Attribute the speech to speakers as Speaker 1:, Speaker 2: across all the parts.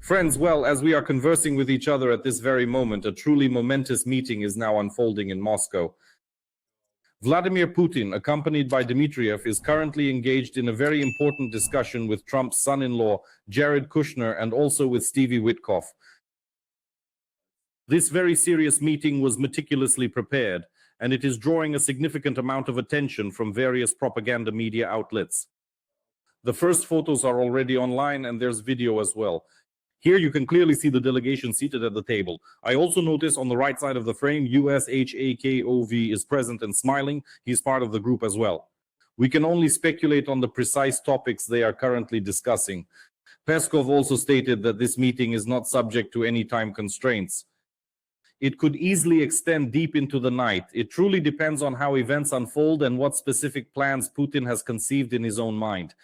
Speaker 1: Friends, well, as we are conversing with each other at this very moment, a truly momentous meeting is now unfolding in Moscow. Vladimir Putin, accompanied by Dmitriev, is currently engaged in a very important discussion with Trump's son-in-law, Jared Kushner, and also with Steve Witkoff. This very serious meeting was meticulously prepared, and it is drawing a significant amount of attention from various propaganda media outlets. The first photos are already online, and there's video as well. Here you can clearly see the delegation seated at the table. I also notice on the right side of the frame, USHAKOV is present and smiling. He's part of the group as well. We can only speculate on the precise topics they are currently discussing. Peskov also stated that this meeting is not subject to any time constraints. It could easily extend deep into the night. It truly depends on how events unfold and what specific plans Putin has conceived in his own mind.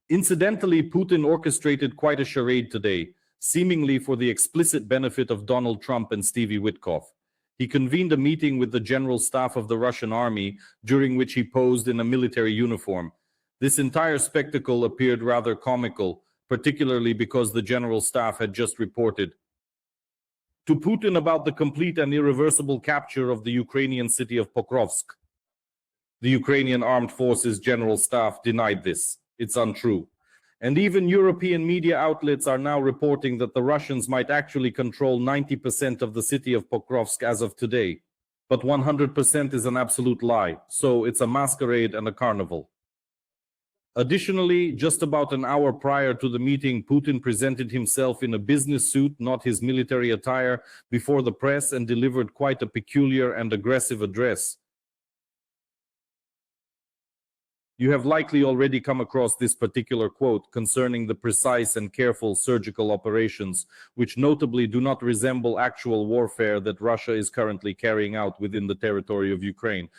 Speaker 1: Incidentally, Putin orchestrated quite a charade today, seemingly for the explicit benefit of Donald Trump and Steve Witkoff. He convened a meeting with the general staff of the Russian army, during which he posed in a military uniform. This entire spectacle appeared rather comical, particularly because the general staff had just reported to Putin about the complete and irreversible capture of the Ukrainian city of Pokrovsk. The Ukrainian Armed Forces General Staff denied this. It's untrue. And even European media outlets are now reporting that the Russians might actually control 90% of the city of Pokrovsk as of today. But 100% is an absolute lie, so it's a masquerade and a carnival. Additionally, just about an hour prior to the meeting, Putin presented himself in a business suit, not his military attire, before the press and delivered quite a peculiar and aggressive address. You have likely already come across this particular quote concerning the precise and careful surgical operations, which notably do not resemble actual warfare that Russia is currently carrying out within the territory of Ukraine.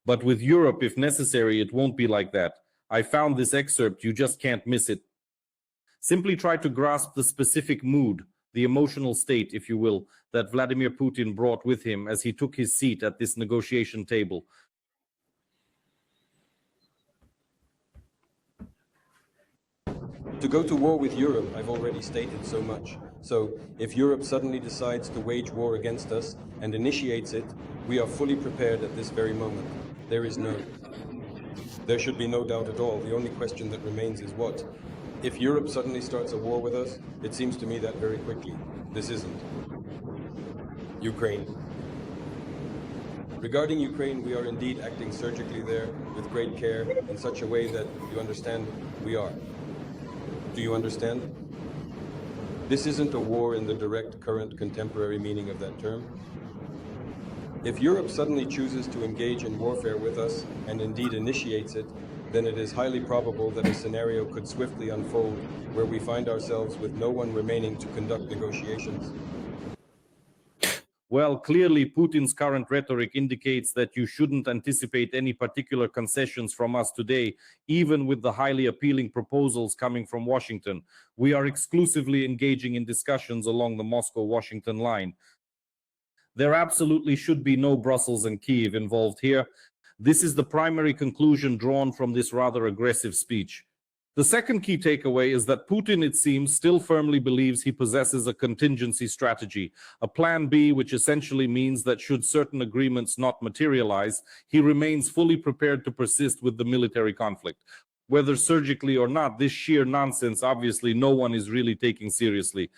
Speaker 1: But with Europe, if necessary, it won't be like that. I found this excerpt, you just can't miss it. Simply try to grasp the specific mood, the emotional state, if you will, that Vladimir Putin brought with him as he took his seat at this negotiation table.
Speaker 2: To go to war with Europe, I've already stated so much. So, if Europe suddenly decides to wage war against us and initiates it, we are fully prepared at this very moment. There should be no doubt at all. The only question that remains is what? If Europe suddenly starts a war with us, it seems to me that very quickly. This isn't Ukraine. Regarding Ukraine, we are indeed acting surgically there with great care in such a way that, you understand, we are. Do you understand? This isn't a war in the direct, current, contemporary meaning of that term. If Europe suddenly chooses to engage in warfare with us, and indeed initiates it, then it is highly probable that a scenario could swiftly unfold where we find ourselves with no one remaining to conduct negotiations.
Speaker 1: Well, clearly Putin's current rhetoric indicates that you shouldn't anticipate any particular concessions from us today, even with the highly appealing proposals coming from Washington. We are exclusively engaging in discussions along the Moscow-Washington line. There absolutely should be no Brussels and Kyiv involved here. This is the primary conclusion drawn from this rather aggressive speech. The second key takeaway is that Putin, it seems, still firmly believes he possesses a contingency strategy, a plan B, which essentially means that should certain agreements not materialize, he remains fully prepared to persist with the military conflict. Whether surgically or not, this sheer nonsense, obviously, no one is really taking seriously.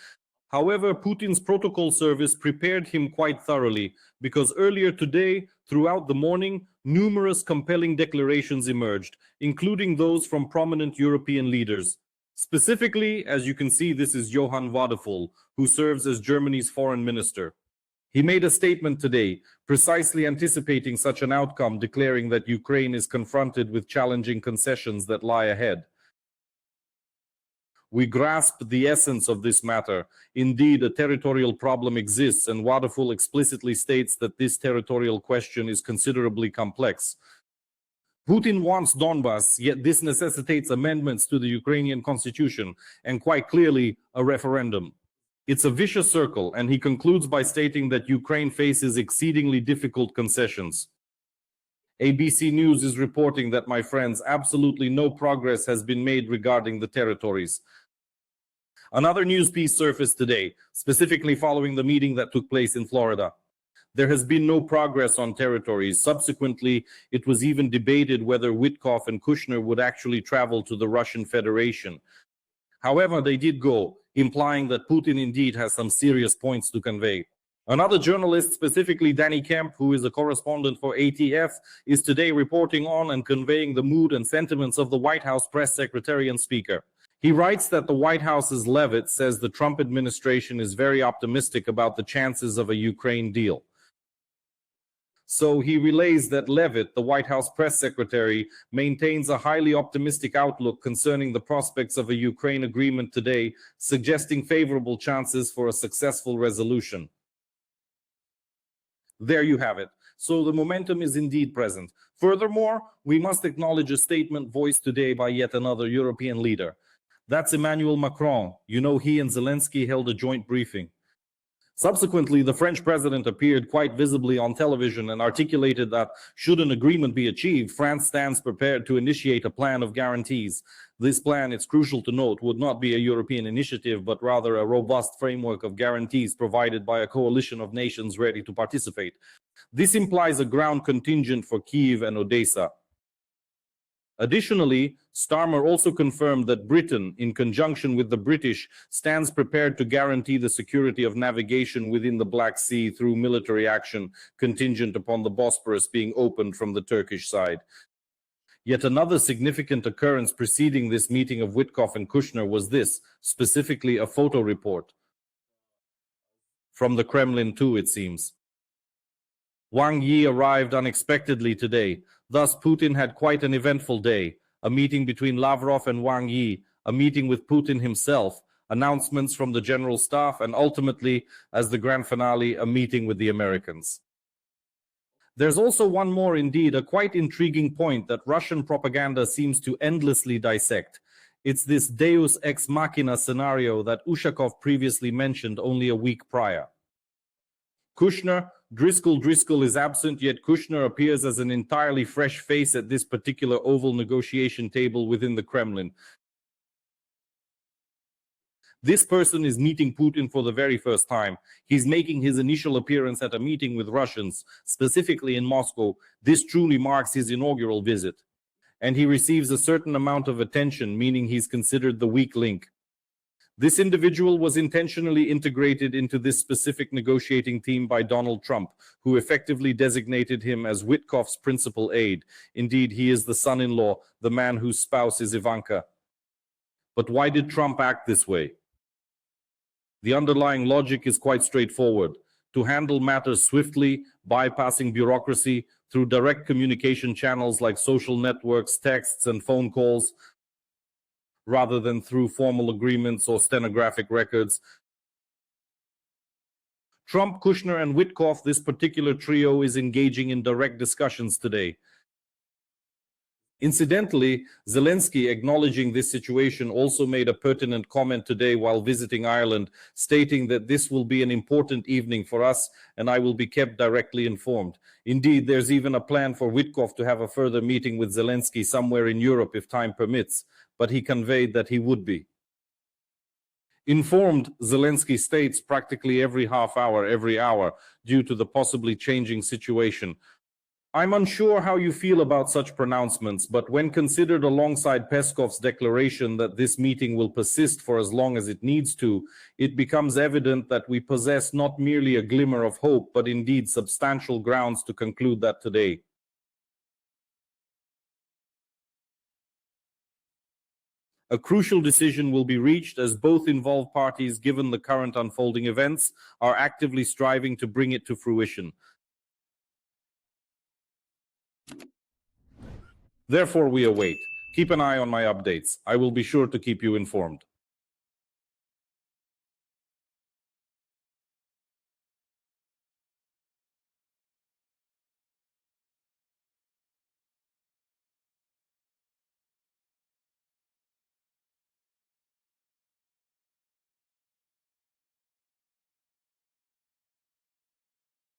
Speaker 1: However, Putin's protocol service prepared him quite thoroughly, because earlier today, throughout the morning, numerous compelling declarations emerged, including those from prominent European leaders. Specifically, as you can see, this is Johann Vadeful, who serves as Germany's foreign minister. He made a statement today, precisely anticipating such an outcome, declaring that Ukraine is confronted with challenging concessions that lie ahead. We grasp the essence of this matter. Indeed, a territorial problem exists, and Vadeful explicitly states that this territorial question is considerably complex. Putin wants Donbas, yet this necessitates amendments to the Ukrainian constitution, and quite clearly, a referendum. It's a vicious circle, and he concludes by stating that Ukraine faces exceedingly difficult concessions. ABC News is reporting that, my friends, absolutely no progress has been made regarding the territories. Another news piece surfaced today, specifically following the meeting that took place in Florida. There has been no progress on territories. Subsequently, it was even debated whether Witkoff and Kushner would actually travel to the Russian Federation. However, they did go, implying that Putin indeed has some serious points to convey. Another journalist, specifically Danny Kemp, who is a correspondent for ATF, is today reporting on and conveying the mood and sentiments of the White House press secretary and speaker. He writes that the White House's Levitt says the Trump administration is very optimistic about the chances of a Ukraine deal. So he relays that Levitt, the White House press secretary, maintains a highly optimistic outlook concerning the prospects of a Ukraine agreement today, suggesting favorable chances for a successful resolution. There you have it. So the momentum is indeed present. Furthermore, we must acknowledge a statement voiced today by yet another European leader. That's Emmanuel Macron. You know, he and Zelenskyy held a joint briefing. Subsequently, the French president appeared quite visibly on television and articulated that, should an agreement be achieved, France stands prepared to initiate a plan of guarantees. This plan, it's crucial to note, would not be a European initiative, but rather a robust framework of guarantees provided by a coalition of nations ready to participate. This implies a ground contingent for Kyiv and Odessa. Additionally, Starmer also confirmed that Britain, in conjunction with the British, stands prepared to guarantee the security of navigation within the Black Sea through military action, contingent upon the Bosporus being opened from the Turkish side. Yet another significant occurrence preceding this meeting of Witkoff and Kushner was this, specifically a photo report. From the Kremlin too, it seems. Wang Yi arrived unexpectedly today. Thus, Putin had quite an eventful day. A meeting between Lavrov and Wang Yi, a meeting with Putin himself, announcements from the general staff, and ultimately, as the grand finale, a meeting with the Americans. There's also one more, indeed, a quite intriguing point that Russian propaganda seems to endlessly dissect. It's this Deus ex machina scenario that Ushakov previously mentioned only a week prior. Driscoll is absent, yet Kushner appears as an entirely fresh face at this particular Oval negotiation table within the Kremlin. This person is meeting Putin for the very first time. He's making his initial appearance at a meeting with Russians, specifically in Moscow. This truly marks his inaugural visit. And he receives a certain amount of attention, meaning he's considered the weak link. This individual was intentionally integrated into this specific negotiating team by Donald Trump, who effectively designated him as Witkoff's principal aide. Indeed, he is the son-in-law, the man whose spouse is Ivanka. But why did Trump act this way? The underlying logic is quite straightforward: to handle matters swiftly, bypassing bureaucracy, through direct communication channels like social networks, texts, and phone calls, rather than through formal agreements or stenographic records. Trump, Kushner, and Witkoff, this particular trio, is engaging in direct discussions today. Incidentally, Zelenskyy, acknowledging this situation, also made a pertinent comment today while visiting Ireland, stating that this will be an important evening for us and I will be kept directly informed. Indeed, there's even a plan for Witkoff to have a further meeting with Zelenskyy somewhere in Europe if time permits, but he conveyed that he would be informed, Zelenskyy states, practically every half hour, every hour, due to the possibly changing situation. I'm unsure how you feel about such pronouncements, but when considered alongside Peskov's declaration that this meeting will persist for as long as it needs to, it becomes evident that we possess not merely a glimmer of hope, but indeed substantial grounds to conclude that today. A crucial decision will be reached as both involved parties, given the current unfolding events, are actively striving to bring it to fruition. Therefore, we await. Keep an eye on my updates. I will be sure to keep you informed.